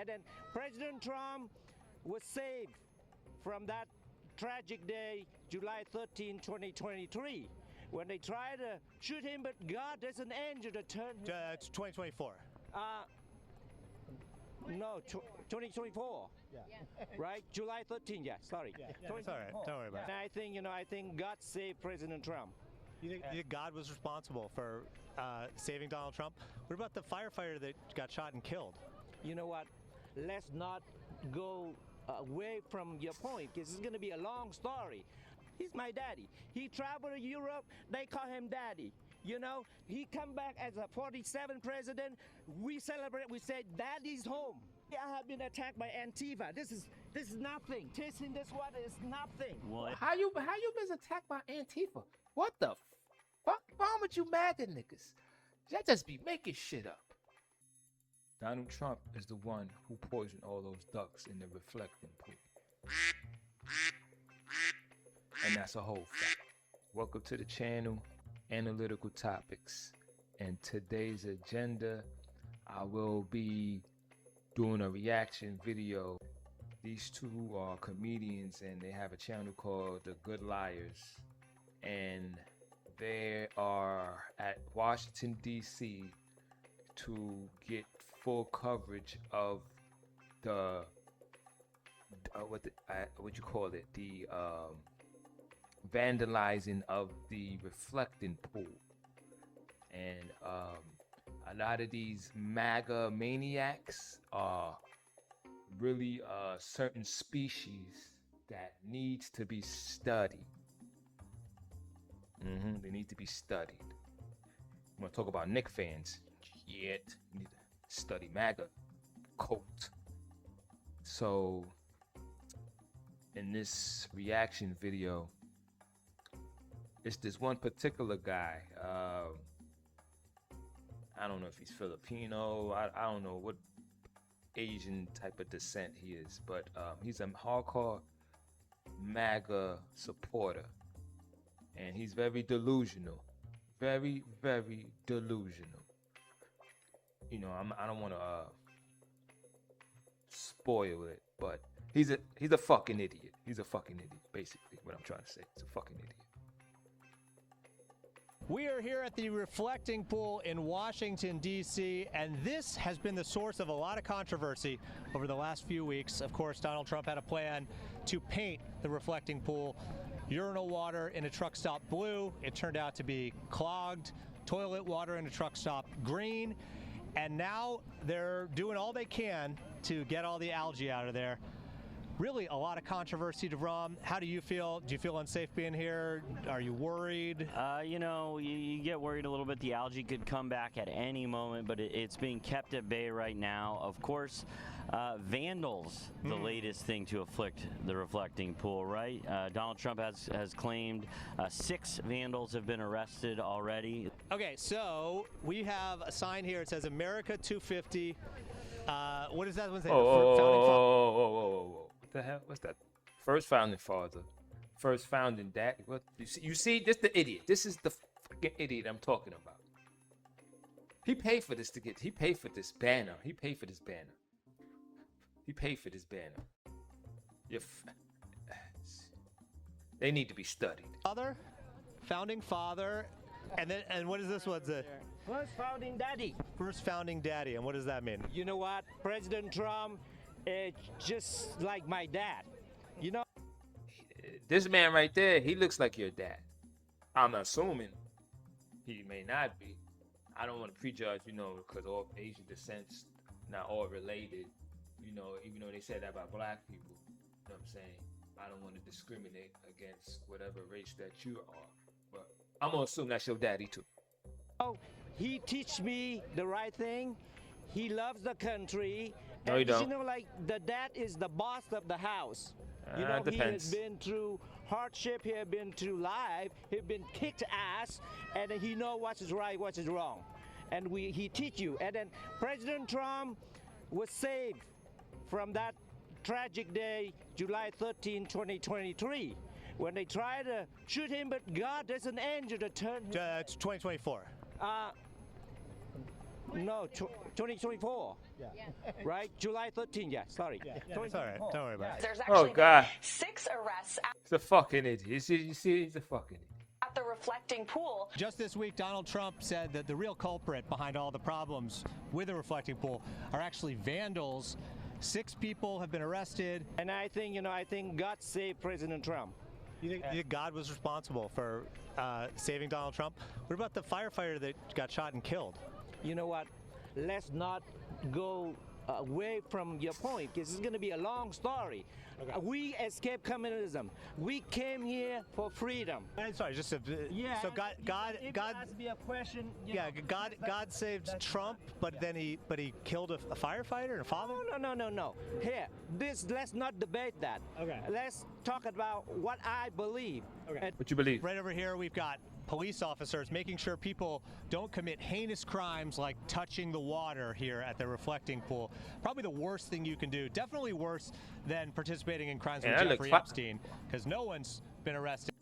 And then President Trump was saved from that tragic day, July 13, 2023, when they tried to shoot him, but God doesn't angel to turn him. It's 2024. No, 2024. Yeah. Right? July 13, yeah, sorry. Yeah, it's all right. Don't worry about it. And I think God saved President Trump. You think God was responsible for saving Donald Trump? What about the firefighter that got shot and killed? You know what? Let's not go away from your point, because it's going to be a long story. He's my daddy. He traveled to Europe. They call him daddy. You know, he come back as a 47th president. We celebrate. We say, daddy's home. I have been attacked by Antifa. This is nothing. Tasting this water is nothing. What? How you been attacked by Antifa? What the fuck wrong with you MAGA niggas? That just be making shit up. Donald Trump is the one who poisoned all those ducks in the reflecting pool. And that's a whole fact. Welcome to the channel, Analytical Topics. And today's agenda, I will be doing a reaction video. These two are comedians and they have a channel called The Good Liars. And they are at Washington, D.C. to get full coverage of the vandalizing of the reflecting pool. And a lot of these MAGA maniacs are really a certain species that needs to be studied. They need to be studied. I'm gonna talk about Knicks fans. Yet, you need to study MAGA cult. So, in this reaction video, it's this one particular guy. I don't know if he's Filipino. I don't know what Asian type of descent he is, but he's a hardcore MAGA supporter. And he's very delusional. Very, very delusional. You know, I don't want to spoil it, but he's a fucking idiot. He's a fucking idiot, basically, what I'm trying to say. He's a fucking idiot. We are here at the reflecting pool in Washington, D.C., and this has been the source of a lot of controversy over the last few weeks. Of course, Donald Trump had a plan to paint the reflecting pool urinal water in a truck stop blue. It turned out to be clogged. Toilet water in a truck stop green. And now they're doing all they can to get all the algae out of there. Really a lot of controversy to Rom. How do you feel? Do you feel unsafe being here? Are you worried? You know, you get worried a little bit. The algae could come back at any moment, but it's being kept at bay right now. Of course, vandals, the latest thing to afflict the reflecting pool, right? Donald Trump has claimed 6 vandals have been arrested already. Okay, so we have a sign here. It says America 250. What does that one say? Whoa. What the hell? What's that? First founding father. First founding dad. What? You see, this the idiot. This is the fucking idiot I'm talking about. He paid for this He paid for this banner. He paid for this banner. They need to be studied. Father, founding father, and what is this one? First founding daddy. First founding daddy, and what does that mean? You know what? President Trump is just like my dad. You know? This man right there, he looks like your dad. I'm assuming he may not be. I don't want to prejudge, you know, because all Asian descents not all related. You know, even though they said that about black people. You know what I'm saying? I don't want to discriminate against whatever race that you are. But I'm going to assume that's your daddy too. Oh, he teach me the right thing. He loves the country. No, you don't. You know, like the dad is the boss of the house. You know, depends. He has been through hardship. He has been through life. He's been kicked ass, and he know what is right, what is wrong, and he teach you. And then President Trump was saved from that tragic day, July 13, 2023, when they tried to shoot him, but God doesn't angel to turn him. It's 2024. No, 2024. Yeah. Right? July 13th, yeah, sorry. Yeah, it's all right. Don't worry about it. There's Oh, actually God. been 6 arrests He's a fucking idiot. You see, he's a fucking idiot. at the reflecting pool. Just this week, Donald Trump said that the real culprit behind all the problems with the reflecting pool are actually vandals. 6 people have been arrested. And I think, I think God saved President Trump. You think God was responsible for saving Donald Trump? What about the firefighter that got shot and killed? You know what? Let's not go away from your point, because it's going to be a long story. Okay. We escaped communism. We came here for freedom. Sorry, just so God has to be a question. God saved Trump, but then he killed a firefighter and a father. No. Here, let's not debate that. Okay. Let's talk about what I believe. Okay. What you believe? Right over here, we've got police officers making sure people don't commit heinous crimes like touching the water here at the reflecting pool. Probably the worst thing you can do. Definitely worse than participating in crimes with Jeffrey Epstein, because no one's been arrested.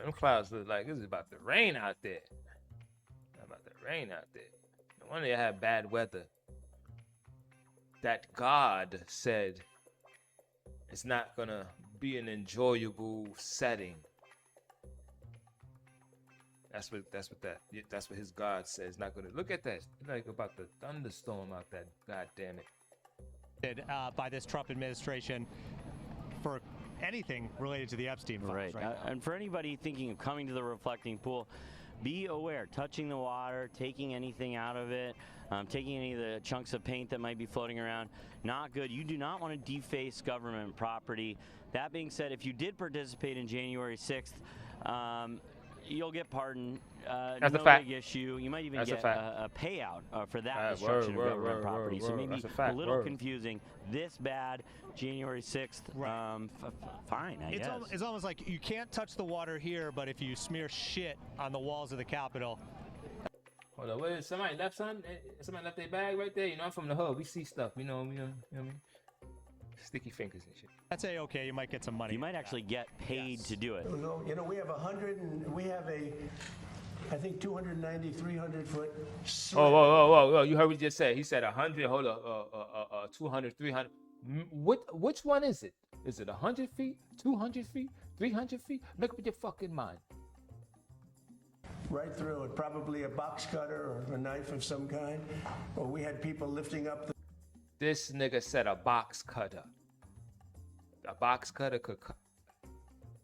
Them clouds look like it's about to rain out there. No wonder you have bad weather. That God said it's not gonna be an enjoyable setting. That's what his God says. Not gonna look at that. It's like about the thunderstorm out there. God damn it. By this Trump administration for anything related to the Epstein files. Right. And for anybody thinking of coming to the reflecting pool, be aware, touching the water, taking anything out of it, taking any of the chunks of paint that might be floating around, not good. You do not want to deface government property. That being said, if you did participate in January 6th, you'll get pardoned. That's no a fact. big issue. You might even That's get a payout for that destruction of government property. So maybe a little confusing. This bad, January 6th, fine, I guess. It's almost like you can't touch the water here, but if you smear shit on the walls of the Capitol. Hold on, wait, somebody left their bag right there. You know, I'm from the hood. We see stuff. You know what I mean? Sticky fingers and shit. I'd say okay, you might get some money. You might actually get paid to do it. You know, we have 100 and we have I think 290, 300 foot. Whoa! You heard what he just said. He said 100. Hold on, 200, 300. Which one is it? Is it 100 feet, 200 feet, 300 feet? Make up your fucking mind. Right through it, probably a box cutter or a knife of some kind. Or we had people lifting up the. This nigga said a box cutter. A box cutter could cut.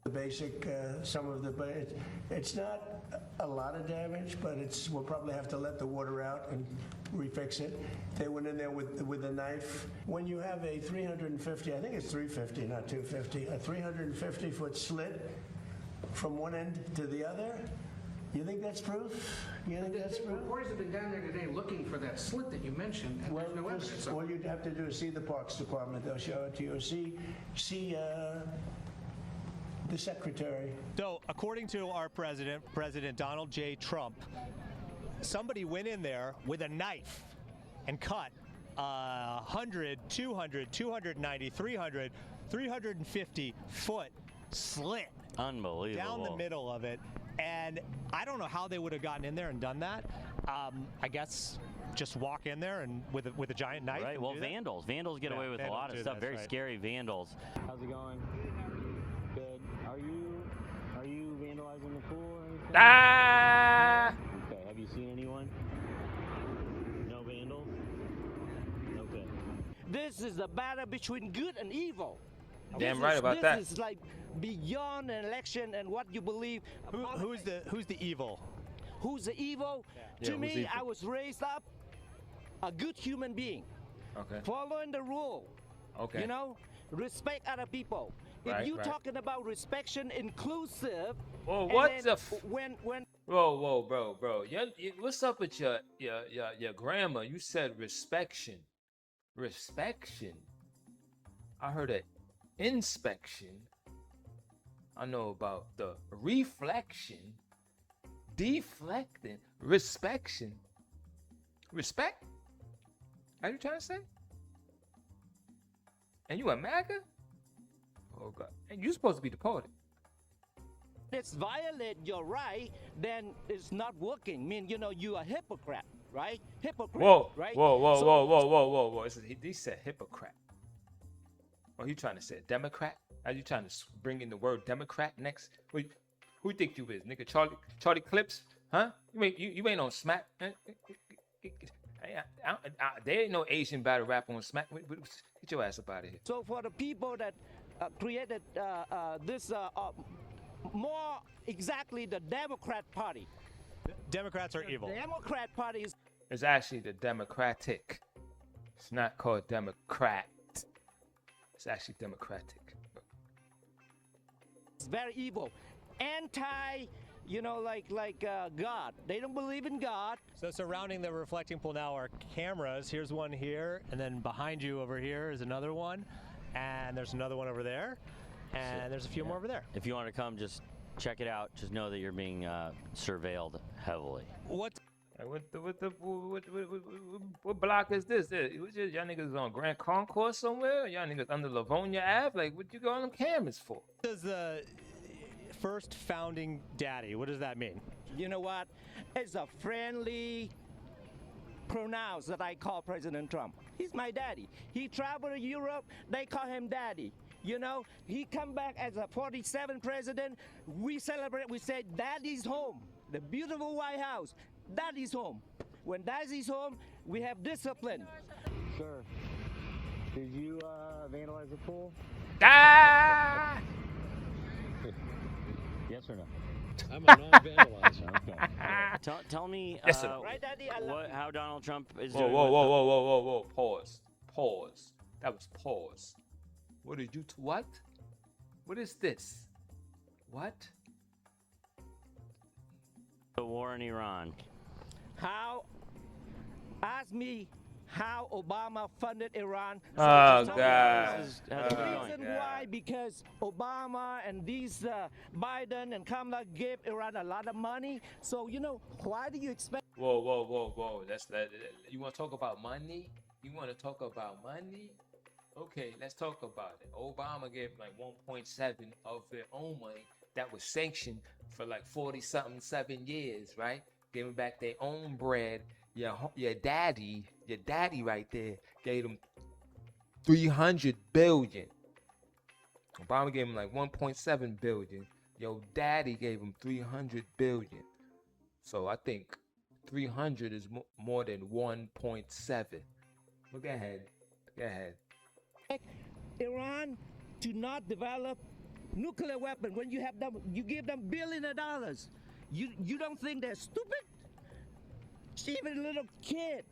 The basic, some of the, but it's not a lot of damage, but we'll probably have to let the water out and refix it. They went in there with a knife. When you have a 350, I think it's 350, not 250, a 350 foot slit from one end to the other, you think that's proof? You think that's proof? Reporters have been down there today looking for that slit that you mentioned, and there's no evidence. All you'd have to do is see the Parks Department. They'll show it to you. See the secretary. So, according to our President Donald J. Trump, somebody went in there with a knife and cut 100, 200, 290, 300, 350 foot slit. Unbelievable. Down the middle of it. And I don't know how they would have gotten in there and done that. I guess just walk in there and with a giant knife. Right. Well, vandals get away with a lot of stuff. Very scary vandals. How's it going? Good. Are you vandalizing the pool or anything? Ah! Okay. Have you seen anyone? No vandals? Okay. This is a battle between good and evil. Damn right about that. This is like beyond an election and what you believe. Who's the evil? Who's the evil? Yeah, To me, evil? I was raised up a good human being. Okay. Following the rule. Okay. You know, respect other people. Right, if you right. talking about respection inclusive. Well, and what then the when Whoa, bro. What's up with your grammar? You said respection. Respection. I heard it. Inspection. I know about the reflection, deflecting, respection. Respect? Are you trying to say? And you a MAGA? Oh God! And you supposed to be deported. it's violate your right, then it's not working. I mean, you know, you are a hypocrite, right? Hypocrite, Whoa, right? whoa, whoa, So- whoa, whoa, whoa, whoa, whoa. He said hypocrite. Oh, you trying to say Democrat? Are you trying to bring in the word Democrat next? Who you think you is, nigga? Charlie Clips? Huh? You ain't on Smack. There ain't no Asian battle rap on Smack. Get your ass up out of here. So for the people that created this, more exactly the Democrat Party. Democrats are evil. The Democrat Party is It's actually the Democratic. It's not called Democrat. It's actually Democratic. very evil, anti, God. They don't believe in God. So surrounding the reflecting pool now are cameras. Here's one here, and then behind you over here is another one, and there's another one over there, and there's a few more over there. If you want to come, just check it out. Just know that you're being surveilled heavily. What? What block is this? Y'all niggas on Grand Concourse somewhere? Y'all niggas under Livonia Ave? Like, what you got on them cameras for? What does the first founding daddy, what does that mean? You know what? It's a friendly pronouns that I call President Trump. He's my daddy. He traveled to Europe. They call him daddy. You know, he come back as a 47th president. We celebrate. We say, daddy's home. The beautiful White House. Daddy's home. When daddy's home, we have discipline. Sir, did you vandalize the pool? Ah! Yes or no? I'm a non-vandalizer. Okay. Tell me Yes, sir. Right, Daddy? I love you. how Donald Trump is Whoa, doing. whoa, with whoa, the- whoa, whoa, whoa, whoa. Pause. That was pause. What did you what? What is this? What? The war in Iran. Ask me how Obama funded Iran. Oh, just tell me God. This is- The how's it going? reason God. why, because Obama and these Biden and Kamala gave Iran a lot of money. So, why do you expect? Whoa. You want to talk about money? You want to talk about money? Okay, let's talk about it. Obama gave like 1.7 of their own money that was sanctioned for like 7 years, right? Giving back their own bread. Your daddy right there gave them 300 billion. Obama gave him like 1.7 billion. Your daddy gave him 300 billion. So I think 300 is more than 1.7. Go ahead. Iran to not develop nuclear weapon when you give them billions of dollars. You don't think they're stupid? Even a little kid,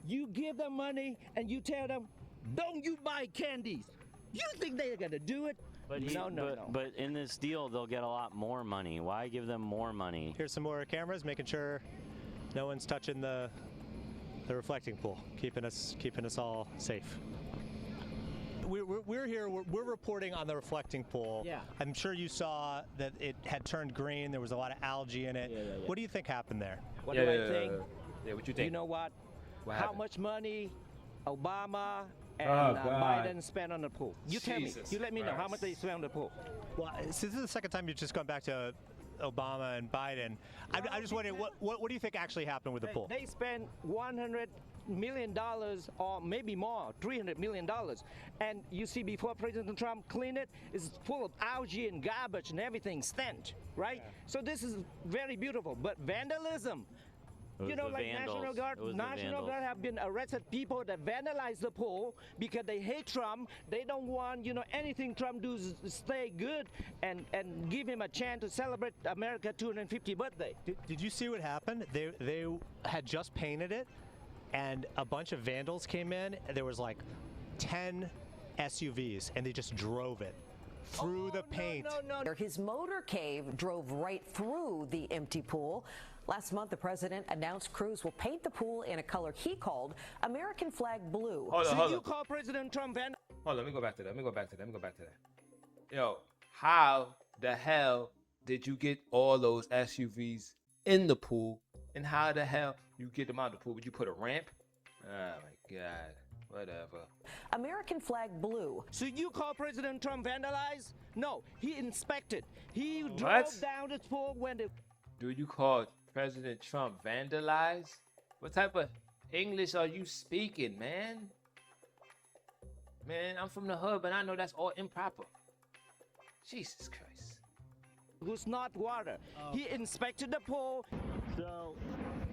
you give them money and you tell them, don't you buy candies. You think they're gonna do it? But No. But in this deal, they'll get a lot more money. Why give them more money? Here's some more cameras, making sure no one's touching the reflecting pool, keeping us all safe. We're here. We're reporting on the reflecting pool. Yeah. I'm sure you saw that it had turned green. There was a lot of algae in it. Yeah. What do you think happened there? What do I think? Yeah, what you think? You know what? What How happened? much money Obama and God. Biden spent on the pool? You tell me. Jesus You let me know how Christ. much they spent on the pool. Well, since this is the second time you've just gone back to Obama and Biden, I'm just wondering what do you think actually happened with the pool? They spent $100 million or maybe more, $300 million. And you see before President Trump cleaned it, it's full of algae and garbage and everything, stench, right? So this is very beautiful. But vandalism, It was the like vandals. National Guard, It was the National vandals. Guard have been arrested people that vandalize the pool because they hate Trump. They don't want, anything Trump does stay good and give him a chance to celebrate America 250th birthday. Did you see what happened? They had just painted it, and a bunch of vandals came in. And there was like 10 SUVs, and they just drove it through the paint. No. His motorcade drove right through the empty pool. Last month, the president announced crews will paint the pool in a color he called American flag blue. Hold So on. you call President Trump vandal? Hold on, let me go back to that. Yo, how the hell did you get all those SUVs in the pool? And how the hell you get them out of the pool? Would you put a ramp? Oh my God. Whatever. American flag blue. So you call President Trump vandalize? No, he inspected. He What? drove down the pool when the Do you call President Trump vandalize? What type of English are you speaking, man? Man, I'm from the hood, but I know that's all improper. Jesus Christ. Who's not water. He inspected the pool. So,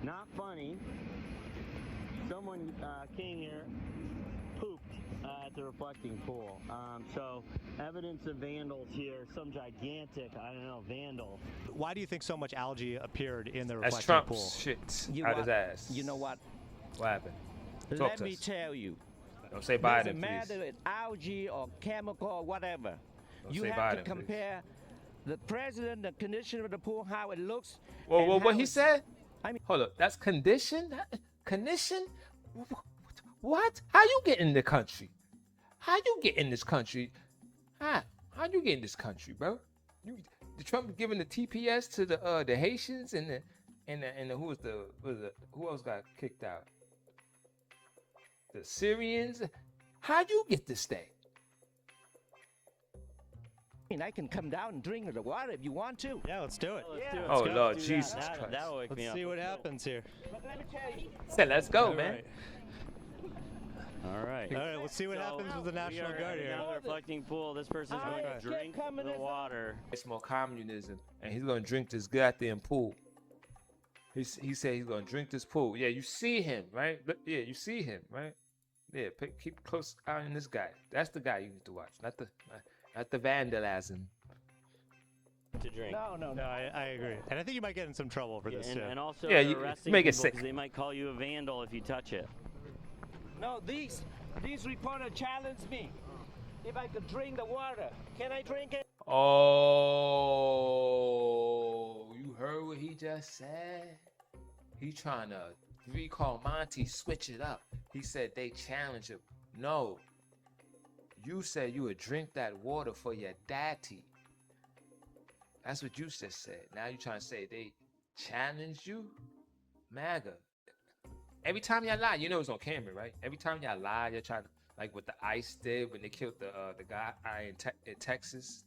not funny. Someone came here, pooped at the reflecting pool. So, evidence of vandals here. Some gigantic, I don't know, vandal. Why do you think so much algae appeared in the That's reflecting pool? Trump's shit You out what? his ass. You know what? What happened? Talk Let to me us. tell you. Don't say Doesn't Biden, matter please. if algae or chemical or whatever. Don't You say have Biden, to please. compare the president, the condition of the pool, how it looks. Whoa, and whoa, what how he it's- said? I mean, Hold up, that's condition? Condition? What? How you get in the country? How you get in this country? How you get in this country, bro? The Trump giving the TPS to the Haitians and the who else got kicked out? The Syrians. How you get to stay? I can come down and drink the water if you want to. Yeah, let's do it. Let's do it. Oh, Let's Lord do that. Jesus Christ. That'll wake me Let's up. see what happens here. But let me tell you. Say, let's go, All man. right. All right. All right, let's see what happens with the National we are Guard at here. another reflecting pool. This person's I going to get drink the communism. water. It's more communism, and he's gonna drink this goddamn pool. He said he's gonna drink this pool. Yeah, you see him, right? Yeah, you see him, right? Yeah, keep close eye on this guy. That's the guy you need to watch, not the vandalizing. To drink. No. No, I agree. And I think you might get in some trouble for this, too. And also Yeah, they're you arresting make it people sick. 'cause they might call you a vandal if you touch it. No, these reporters challenged me. If I could drink the water, can I drink it? Oh, you heard what he just said? He trying to recall Monty, switch it up. He said they challenge him. No, you said you would drink that water for your daddy. That's what you just said. Now you trying to say they challenged you? M.A.G.A. Every time y'all lie, you know it's on camera, right? Every time y'all lie, you're trying to, like what the ICE did when they killed the guy in Texas,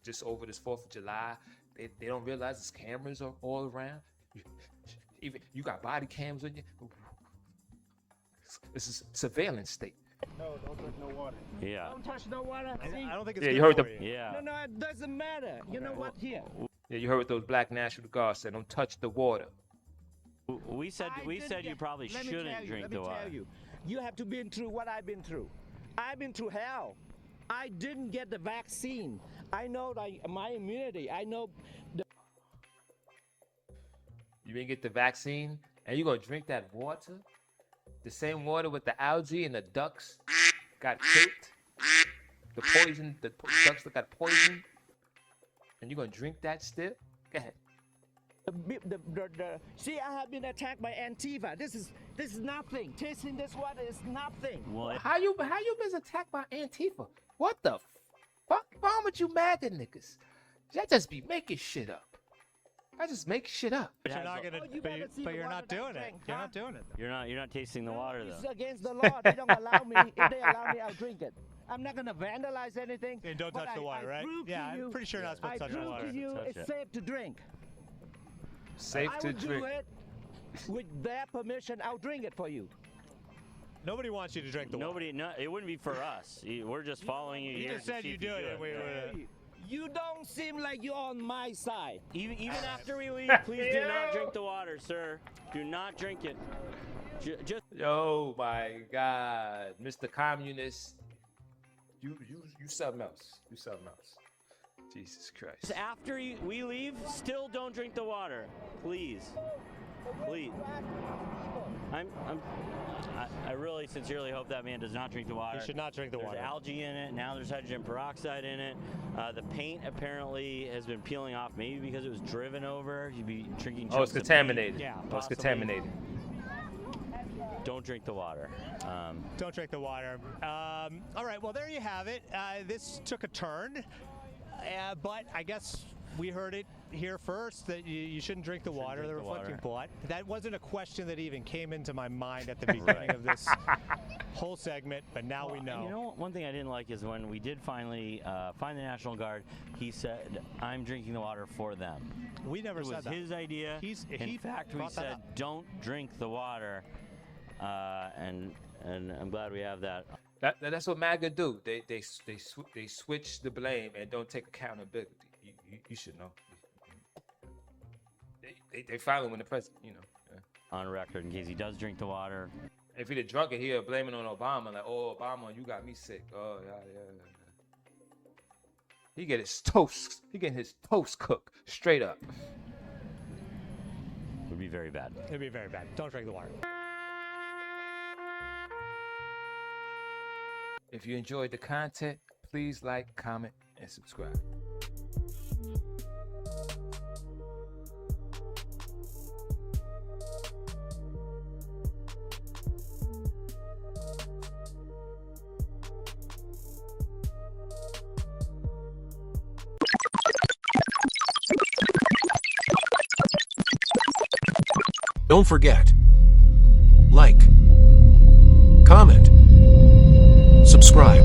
just over this 4th of July. They don't realize there's cameras are all around. Even you got body cams on you. This is surveillance state. No, don't drink no water. Yeah. Don't touch no water. See? I don't think it's Yeah, good you heard for the- you. Yeah. No, it doesn't matter. You know what? Here. Yeah, you heard what those black National Guard said. Don't touch the water. We said I we did said you get- probably let me shouldn't tell you, drink let the me water. tell you, you have to been through what I've been through. I've been through hell. I didn't get the vaccine. I know my immunity. I know the You didn't get the vaccine, and you gonna drink that water? The same water with the algae and the ducks got killed? The poison, the ducks that got poisoned? And you gonna drink that still? Go ahead. see, I have been attacked by Antifa. This is nothing. Tasting this water is nothing. Well, How you been attacked by Antifa? What the fuck wrong with you MAGA niggas? Y'all just be making shit up. I just make shit up. But you're not gonna. Oh, you gotta see But the you're water not that I doing it. drank, You're huh? not doing it. you're not tasting the water It's though. against the law. They don't allow me. If they allow me, I'll drink it. I'm not gonna vandalize anything. And don't but touch the water, I right? prove Yeah, to I'm you- pretty sure you're not supposed to touch the prove water. to you Touch it's it. safe to drink. Safe I to would drink. do it with their permission. I'll drink it for you. Nobody wants you to drink the water. Nobody, no, it wouldn't be for us. We're just following you You here. just to said see you if do it. Yeah. You don't seem like you're on my side. Even after we leave, please do not drink the water, sir. Do not drink it. Just Oh my God, Mr. Communist, you something else. You something else. Jesus Christ. after we leave, still don't drink the water, please. Please. I really sincerely hope that man does not drink the water. You should not drink the There's water. algae in it. Now there's hydrogen peroxide in it. The paint apparently has been peeling off, maybe because it was driven over. You'd be drinking. Oh, it's chunks of contaminated. paint. Yeah, Oh, it's possibly. contaminated. Don't drink the water. Don't drink the water. All right, well, there you have it. This took a turn, but I guess we heard it here first that you shouldn't drink the water, the reflecting pool. That wasn't a question that even came into my mind at the beginning of this whole segment, but now we know. You know, one thing I didn't like is when we did finally find the National Guard, he said, I'm drinking the water for them. We never said that. It was his idea. In fact, we said, don't drink the water, and I'm glad we have that. That's what M.A.G.A do. They switch the blame and don't take accountability. You should know. They following the president, you know. Yeah. On record, in case he does drink the water. If he'd have drunk it, he'd blame it on Obama. Like, oh, Obama, you got me sick. Oh, yeah. He get his toast. He getting his toast cooked straight up. It would be very bad. It'd be very bad. Don't drink the water. If you enjoyed the content, please like, comment, and subscribe. Don't forget, like, comment, subscribe.